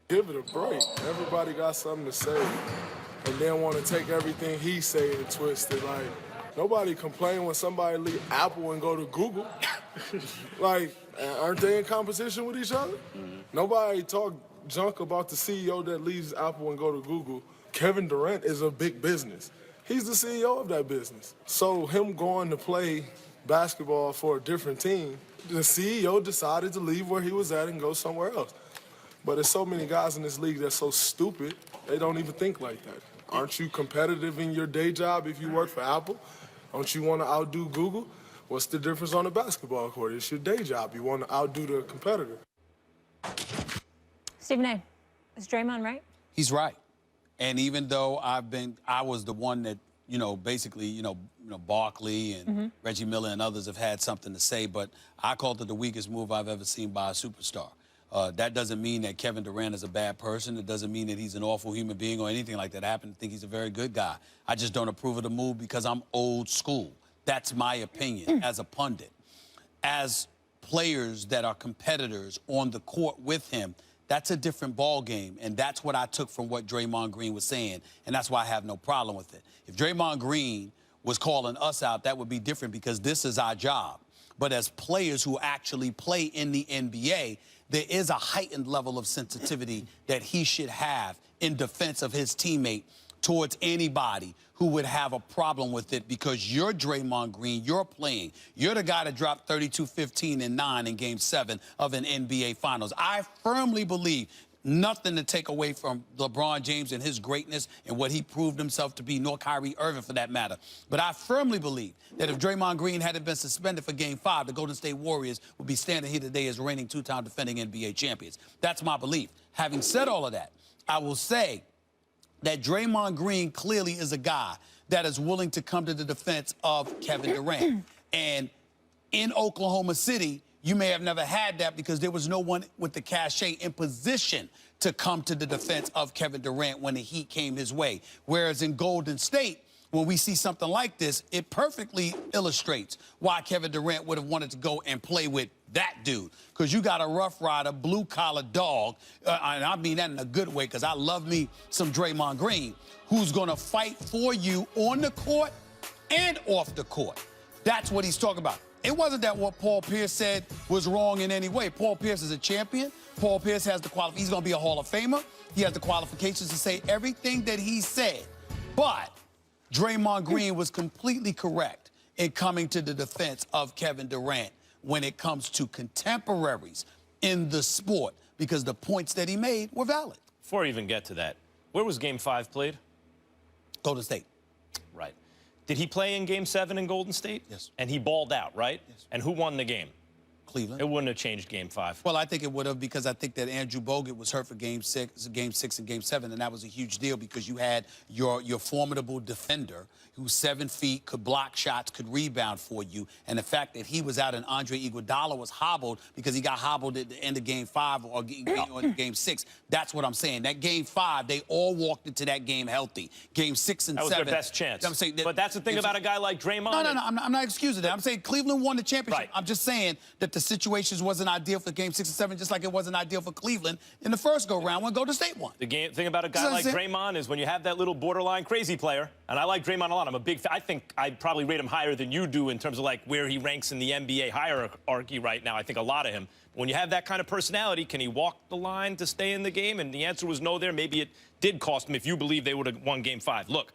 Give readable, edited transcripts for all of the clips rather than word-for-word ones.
Give it a break. Everybody got something to say, and then want to take everything he say and twist it. Like, nobody complain when somebody leave Apple and go to Google. Like, aren't they in competition with each other? Nobody talk junk about the CEO that leaves Apple and go to Google. Kevin Durant is a big business. He's the CEO of that business. So him going to play basketball for a different team, the CEO decided to leave where he was at and go somewhere else. But there's so many guys in this league that's so stupid, they don't even think like that. Aren't you competitive in your day job if you work for Apple? Don't you want to outdo Google? What's the difference on the basketball court? It's your day job. You want to outdo the competitor. Stephen A., is Draymond right? He's right. And even though I was the one that, basically, Barkley and Reggie Miller and others have had something to say, but I called it the weakest move I've ever seen by a superstar. That doesn't mean that Kevin Durant is a bad person. It doesn't mean that he's an awful human being or anything like that. I happen to think he's a very good guy. I just don't approve of the move because I'm old school. That's my opinion as a pundit. As players that are competitors on the court with him, that's a different ball game, and that's what I took from what Draymond Green was saying, and that's why I have no problem with it. If Draymond Green was calling us out, that would be different because this is our job. But as players who actually play in the NBA, there is a heightened level of sensitivity that he should have in defense of his teammate towards anybody who would have a problem with it because you're Draymond Green, you're playing. You're the guy that dropped 32, 15, and 9 in Game 7 of an NBA Finals. I firmly believe nothing to take away from LeBron James and his greatness and what he proved himself to be, nor Kyrie Irving for that matter. But I firmly believe that if Draymond Green hadn't been suspended for Game 5, the Golden State Warriors would be standing here today as reigning two-time defending NBA champions. That's my belief. Having said all of that, I will say that Draymond Green clearly is a guy that is willing to come to the defense of Kevin Durant. And in Oklahoma City, you may have never had that because there was no one with the cachet in position to come to the defense of Kevin Durant when the heat came his way. Whereas in Golden State, when we see something like this, it perfectly illustrates why Kevin Durant would have wanted to go and play with that dude. Because you got a Rough Rider, blue-collar dog, and I mean that in a good way because I love me some Draymond Green, who's going to fight for you on the court and off the court. That's what he's talking about. It wasn't that what Paul Pierce said was wrong in any way. Paul Pierce is a champion. Paul Pierce has the he's going to be a Hall of Famer. He has the qualifications to say everything that he said. But Draymond Green was completely correct in coming to the defense of Kevin Durant when it comes to contemporaries in the sport because the points that he made were valid. Before I even get to that, where was Game 5 played? Golden State. Right. Did he play in Game 7 in Golden State? Yes. And he balled out, right? Yes. And who won the game? Cleveland. It wouldn't have changed Game 5. Well, I think it would have because I think that Andrew Bogut was hurt for Game 6 and Game 7, and that was a huge deal because you had your formidable defender who's 7 feet, could block shots, could rebound for you, and the fact that he was out and Andre Iguodala was hobbled because he got hobbled at the end of Game 5 or Game 6. That's what I'm saying. That Game 5, they all walked into that game healthy. Game 6 and 7. That was their best chance. I'm saying but that's the thing about a guy like Draymond. No, I'm not excusing that. I'm saying Cleveland won the championship. Right. I'm just saying that the situations wasn't ideal for Game 6 and 7, just like it wasn't ideal for Cleveland in the first go-round when Golden State won. The thing about a guy like Draymond is when you have that little borderline crazy player, and I like Draymond a lot. I'm a big fan. I think I'd probably rate him higher than you do in terms of like where he ranks in the NBA hierarchy right now. I think a lot of him. When you have that kind of personality, can he walk the line to stay in the game? And the answer was no there. Maybe it did cost him if you believe they would have won Game 5. Look,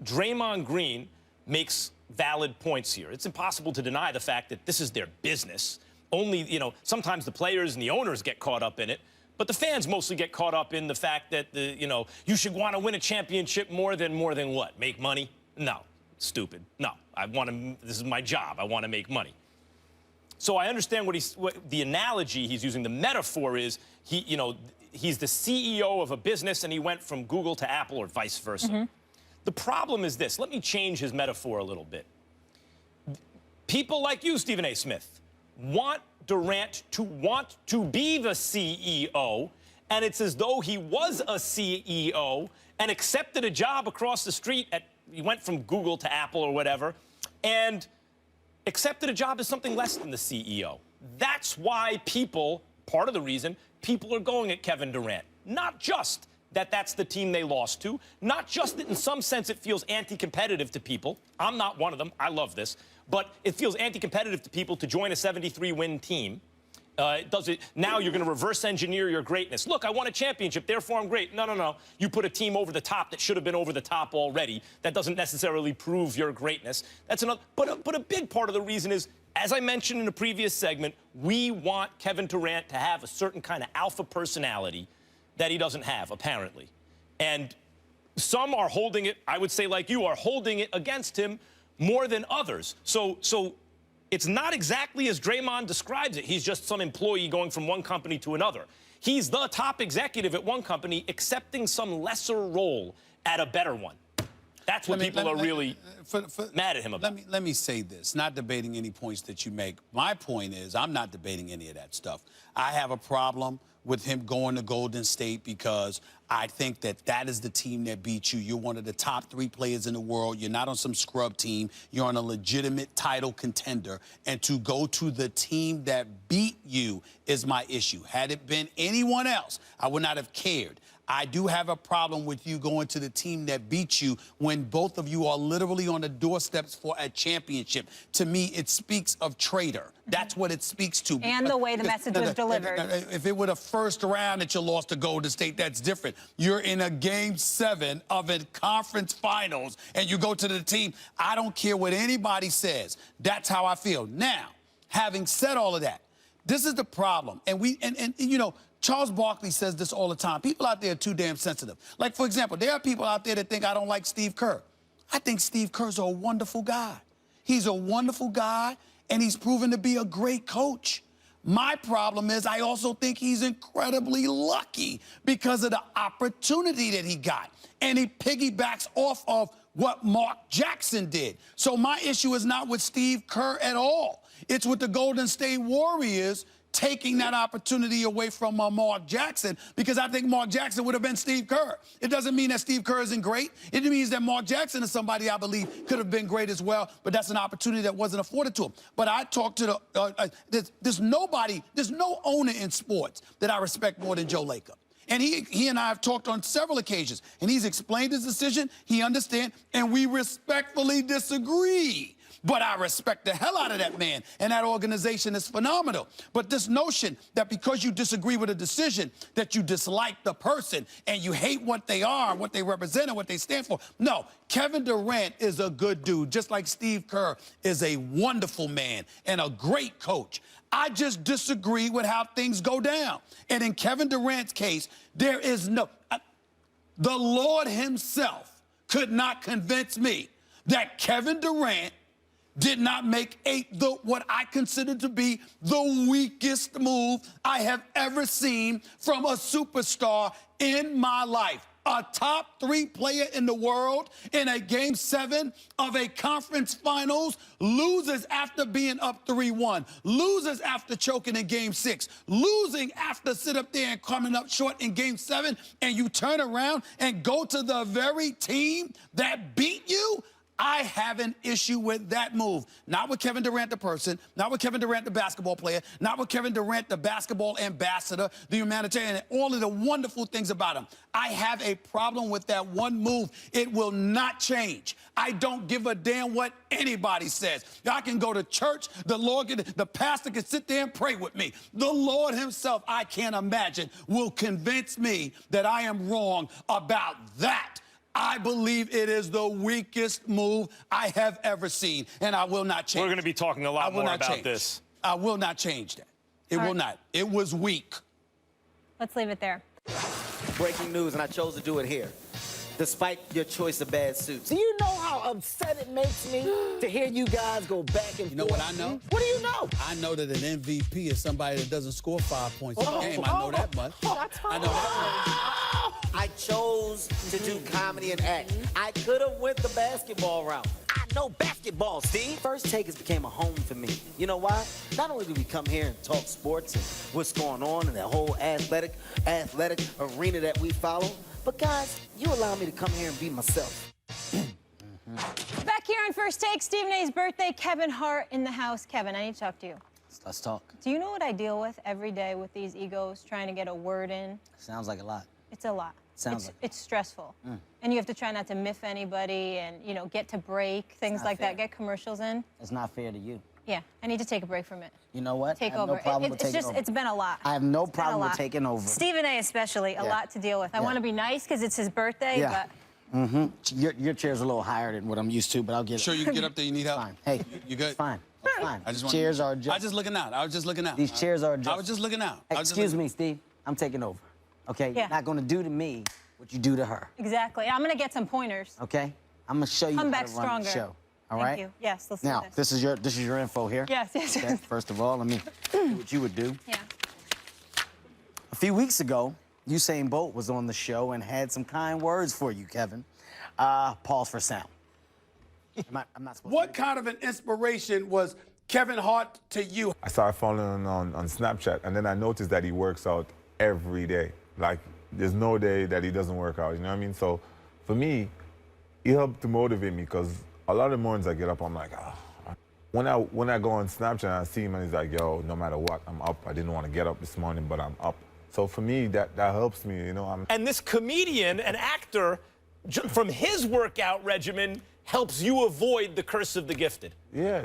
Draymond Green makes valid points here. It's impossible to deny the fact that this is their business. Only, sometimes the players and the owners get caught up in it, but the fans mostly get caught up in the fact that, you should want to win a championship more than what? Make money? No, stupid. No, this is my job. I want to make money. So I understand what the analogy he's using, the metaphor is, he's the CEO of a business and he went from Google to Apple or vice versa. The problem is this. Let me change his metaphor a little bit. People like you, Stephen A. Smith, want Durant to want to be the CEO, and it's as though he was a CEO and accepted a job across the street he went from Google to Apple or whatever, and accepted a job as something less than the CEO. That's why part of the reason people are going at Kevin Durant. Not just that that's the team they lost to, not just that in some sense it feels anti-competitive to people. I'm not one of them. I love this. But it feels anti-competitive to people to join a 73-win team. Now you're going to reverse engineer your greatness. Look, I won a championship, therefore I'm great. No, no, no. You put a team over the top that should have been over the top already. That doesn't necessarily prove your greatness. That's another. But a big part of the reason is, as I mentioned in a previous segment, we want Kevin Durant to have a certain kind of alpha personality that he doesn't have, apparently. And some are holding it, I would say like you are, holding it against him more than others. So it's not exactly as Draymond describes it. He's just some employee going from one company to another. He's the top executive at one company accepting some lesser role at a better one. That's what people are really mad at him about. Let me say this, not debating any points that you make. My point is I'm not debating any of that stuff. I have a problem with him going to Golden State because I think that is the team that beat you. You're one of the top 3 players in the world. You're not on some scrub team. You're on a legitimate title contender. And to go to the team that beat you is my issue. Had it been anyone else, I would not have cared. I do have a problem with you going to the team that beat you when both of you are literally on the doorsteps for a championship. To me, it speaks of traitor. That's what it speaks to. And the way the message was delivered. If it were the first round that you lost to Golden State, that's different. You're in a Game 7 of a conference finals, and you go to the team. I don't care what anybody says. That's how I feel. Now, having said all of that, this is the problem. And you know, Charles Barkley says this all the time. People out there are too damn sensitive. Like, for example, there are people out there that think I don't like Steve Kerr. I think Steve Kerr's a wonderful guy. He's a wonderful guy, and he's proven to be a great coach. My problem is I also think he's incredibly lucky because of the opportunity that he got. And he piggybacks off of what Mark Jackson did. So my issue is not with Steve Kerr at all. It's with the Golden State Warriors taking that opportunity away from Mark Jackson, because I think Mark Jackson would have been Steve Kerr. It doesn't mean that Steve Kerr isn't great. It means that Mark Jackson is somebody I believe could have been great as well, but that's an opportunity that wasn't afforded to him. But I talked to there's no owner in sports that I respect more than Joe Lacob. And he and I have talked on several occasions, and he's explained his decision, he understands, and we respectfully disagree. But I respect the hell out of that man, and that organization is phenomenal. But this notion that because you disagree with a decision, that you dislike the person and you hate what they are, what they represent, and what they stand for. No, Kevin Durant is a good dude, just like Steve Kerr is a wonderful man and a great coach. I just disagree with how things go down. And in Kevin Durant's case, there is no... the Lord himself could not convince me that Kevin Durant did not make what I consider to be the weakest move I have ever seen from a superstar in my life. A top 3 player in the world in a Game 7 of a conference finals, loses after being up 3-1, loses after choking in Game 6, losing after sit up there and coming up short in Game 7, and you turn around and go to the very team that beat you? I have an issue with that move. Not with Kevin Durant, the person, not with Kevin Durant, the basketball player, not with Kevin Durant, the basketball ambassador, the humanitarian, and all of the wonderful things about him. I have a problem with that one move. It will not change. I don't give a damn what anybody says. I can go to church, the pastor can sit there and pray with me. The Lord himself, I can't imagine, will convince me that I am wrong about that. I believe it is the weakest move I have ever seen, and I will not change. We're going to be talking a lot more about this. I will not change that. It will not. It was weak. Let's leave it there. Breaking news, and I chose to do it here, despite your choice of bad suits. Do you know how upset it makes me to hear you guys go back and forth? You know what I know? What do you know? I know that an MVP is somebody that doesn't score 5 points in a game. I know that much. I know that much. I chose to do comedy and act. I could have went the basketball route. I know basketball, Steve. First Takers became a home for me. You know why? Not only do we come here and talk sports and what's going on in the whole athletic arena that we follow, but guys, you allow me to come here and be myself. Back here on First Take, Stephen A's birthday, Kevin Hart in the house. Kevin, I need to talk to you. Let's talk. Do you know what I deal with every day with these egos trying to get a word in? Sounds like a lot. It's a lot. Sounds like it's stressful. And you have to try not to miff anybody and, you know, get to break, things like that, get commercials in. It's not fair to you. Yeah, I need to take a break from it. You know what? Take I have over. No problem with taking over. It's been a lot. I have no It's been a problem with lot. taking over. Stephen A. especially, a lot to deal with. I want to be nice because it's his birthday, Yeah. but... Your chair's a little higher than what I'm used to, but I'll get it. Sure you can get up there? You need help? Fine. Hey, You good? It's fine. It's fine. I just chairs are I adjustable. was just looking out. I was just looking out. These chairs are adjustable. I was just looking out. Excuse me, Steve. I'm taking over. Okay? Yeah. You're not going to do to me what you do to her. Exactly. I'm going to get some pointers. Okay? I'm going to show you Come how back to run stronger. the show. All Thank right? you. Yes, let's Now, do this. this is your info here. Yes, yes, Okay? yes. First of all, let me do what you would do. Yeah. A few weeks ago, Usain Bolt was on the show and had some kind words for you, Kevin. Pause for sound. I'm not supposed What to. kind of an inspiration was Kevin Hart to you? I started following on Snapchat, and then I noticed that he works out every day. Like, there's no day that he doesn't work out, you know what I mean? So, for me, he helped to motivate me, because a lot of the mornings I get up, I'm like, ah. When I go on Snapchat and I see him and he's like, yo, no matter what, I'm up. I didn't want to get up this morning, but I'm up. So for me, that helps me, you know. And this comedian, an actor, from his workout regimen, helps you avoid the curse of the gifted. Yeah,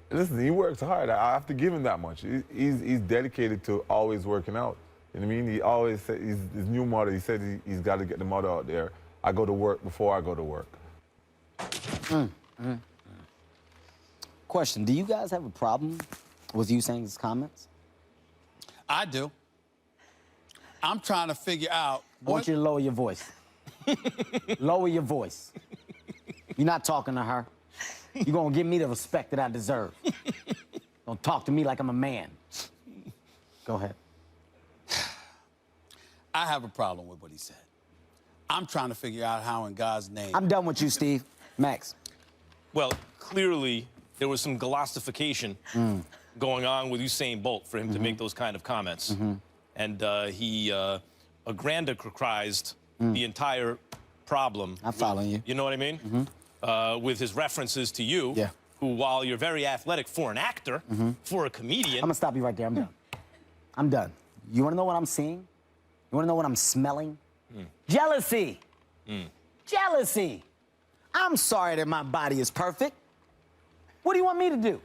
listen, he works hard. I have to give him that much. He's dedicated to always working out. You know what I mean? He always said, his new motto, he said he's got to get the motto out there. I go to work before I go to work. Question, do you guys have a problem with Usain's comments? I do. I'm trying to figure out I want you to lower your voice. Lower your voice. You're not talking to her. You're going to give me the respect that I deserve. Don't talk to me like I'm a man. Go ahead. I have a problem with what he said. I'm trying to figure out how in God's name. I'm done with you, Steve. Max. Well, clearly, there was some glossification going on with Usain Bolt for him to make those kind of comments. And he aggrandized the entire problem. I'm following you. You know what I mean? With his references to you, Yeah. who, while you're very athletic for an actor, for a comedian... I'm going to stop you right there. I'm done. I'm done. You want to know what I'm seeing? You want to know what I'm smelling? Jealousy. Jealousy. I'm sorry that my body is perfect. What do you want me to do?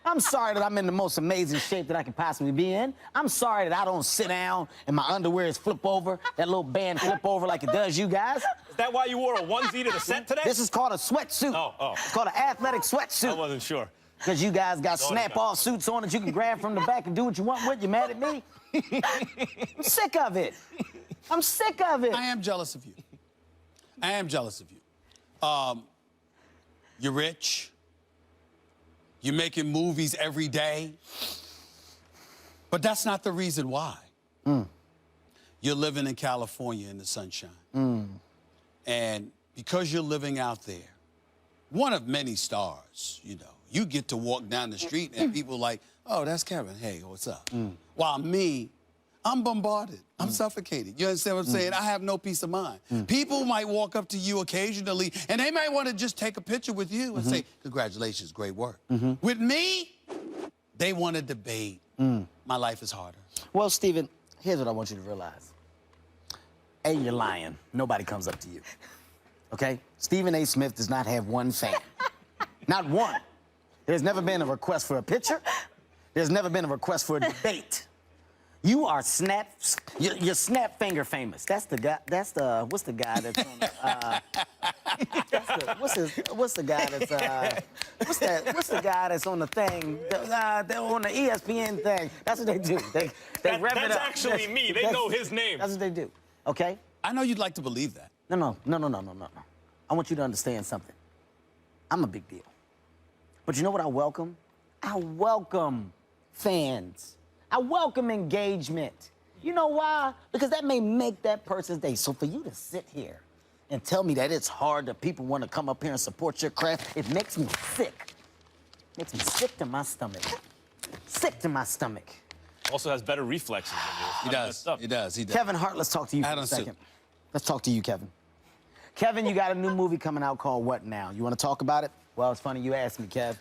I'm sorry that I'm in the most amazing shape that I could possibly be in. I'm sorry that I don't sit down and my underwear is flip over, that little band flip over like it does you guys. Is that why you wore a onesie to the set today? This is called a sweatsuit. Oh. It's called an athletic I sweatsuit. wasn't sure. Because you guys got snap-off suits on that you can grab from the back and do what you want with. You mad at me? I'm sick of it. I'm sick of it. I am jealous of you. I am jealous of you. You're rich. You're making movies every day. But that's not the reason why. You're living in California in the sunshine. And because you're living out there, one of many stars, you know, you get to walk down the street and people like, oh, that's Kevin. Hey, what's up? While me, I'm bombarded. I'm suffocated. You understand what I'm saying? I have no peace of mind. People might walk up to you occasionally, and they might want to just take a picture with you and say, congratulations, great work. With me, they want to debate. My life is harder. Well, Stephen, here's what I want you to realize. A, you're lying. Nobody comes up to you. Okay? Stephen A. Smith does not have one fan. Not one. There's never been a request for a picture. There's never been a request for a debate. You are you're snap finger famous. That's the guy, what's the guy that's on the, what's the guy that's, what's the guy that's on the thing, they're on the ESPN thing. That's what they do. They rev it up. That's actually me. They know his name. That's what they do, okay? I know you'd like to believe that. No. I want you to understand something. I'm a big deal. But you know what I welcome? I welcome fans. I welcome engagement. You know why? Because that may make that person's day. So for you to sit here and tell me that it's hard that people want to come up here and support your craft, it makes me sick. Makes me sick to my stomach. Sick to my stomach. Also has better reflexes than you. He does. Kevin Hart, let's talk to you for a second. Let's talk to you, Kevin. Kevin, you got a new movie coming out called what now? You want to talk about it? Well, it's funny you asked me, Kev.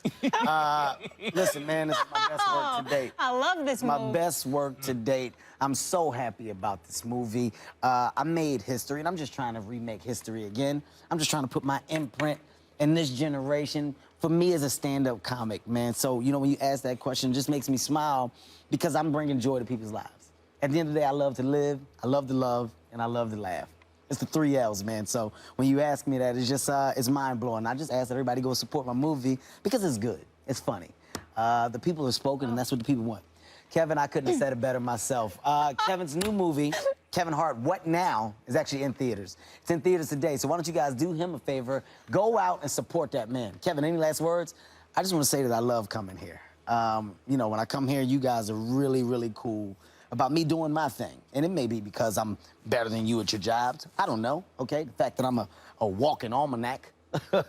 Listen, man, this is my best work to date. I love this My movie. best work to date. I'm so happy about this movie. I made history, and I'm just trying to remake history again. I'm just trying to put my imprint in this generation. For me as a stand-up comic, man. So, you know, when you ask that question, it just makes me smile because I'm bringing joy to people's lives. At the end of the day, I love to live, I love to love, and I love to laugh. It's the 3 L's, man. So when you ask me that, it's just, it's mind-blowing. I just ask that everybody go support my movie because it's good. It's funny. The people have spoken, and that's what the people want. Kevin, I couldn't have said it better myself. Kevin's new movie, Kevin Hart, What Now, is actually in theaters. It's in theaters today, so why don't you guys do him a favor, go out and support that man. Kevin, any last words? I just want to say that I love coming here. You know, when I come here, you guys are really, really cool about me doing my thing. And it may be because I'm better than you at your jobs. I don't know, okay? The fact that I'm a walking almanac. The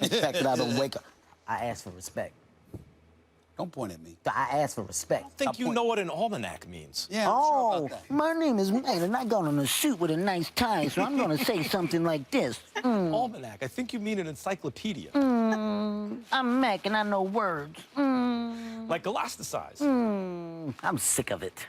fact that I don't wake up. I ask for respect. Don't point at me. I ask for respect. I think you know what an almanac means. Yeah, I'm sure about that. My name is Mac, and I got on a suit with a nice tie, so I'm gonna say something like this. Almanac. I think you mean an encyclopedia. I'm Mac, and I know words. Like elasticized. I'm sick of it.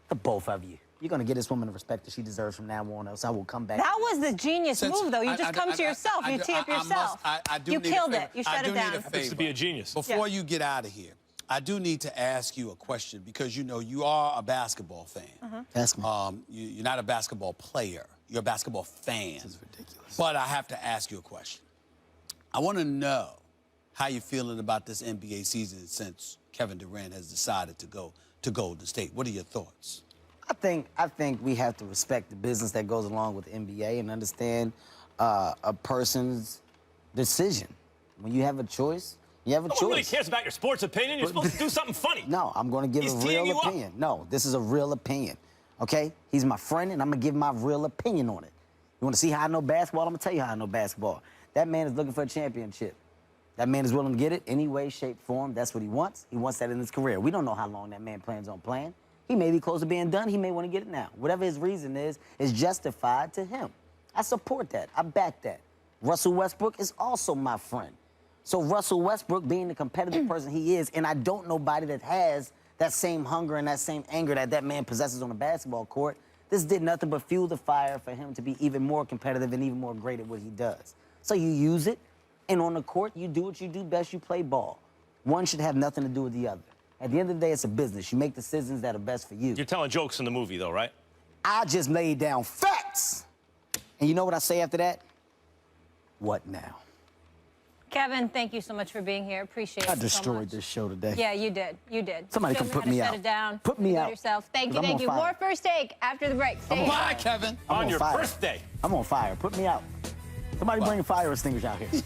The both of you. You're gonna give this woman the respect that she deserves from now on, else I will come back. That was the genius Since move, though. You just come to yourself. You tee up yourself. I do You need a killed favor. it. You I shut do it need a down. favor. Happens to be a genius. Before you get out of here, I do need to ask you a question because, you know, you are a basketball fan. Ask me. You're not a basketball player. You're a basketball fan. This is ridiculous. But I have to ask you a question. I want to know how you're feeling about this NBA season since Kevin Durant has decided to go to Golden State. What are your thoughts? I think we have to respect the business that goes along with the NBA and understand a person's decision. When you have a choice, you have a No choice. one really cares about your sports opinion. You're supposed to do something funny. No, I'm going to give He's a teeing real you up. opinion. No, this is a real opinion, okay? He's my friend, and I'm going to give my real opinion on it. You want to see how I know basketball? I'm going to tell you how I know basketball. That man is looking for a championship. That man is willing to get it any way, shape, form. That's what he wants. He wants that in his career. We don't know how long that man plans on playing. He may be close to being done. He may want to get it now. Whatever his reason is justified to him. I support that. I back that. Russell Westbrook is also my friend. So Russell Westbrook, being the competitive person he is, and I don't know nobody that has that same hunger and that same anger that that man possesses on the basketball court, this did nothing but fuel the fire for him to be even more competitive and even more great at what he does. So you use it, and on the court, you do what you do best, you play ball. One should have nothing to do with the other. At the end of the day, it's a business. You make decisions that are best for you. You're telling jokes in the movie, though, right? I just laid down facts. And you know what I say after that? What now? Kevin, thank you so much for being here. Appreciate it. I destroyed this show today. Yeah, you did. You did. Somebody Show come me put how to me shut out. it down. Put me You got out. yourself. Thank you, 'Cause I'm thank on you. fire. More First Take after the break. Stay Bye, here. Kevin. I'm On on your fire. birthday. I'm on fire. Put me out. Somebody bring a fire extinguisher out here.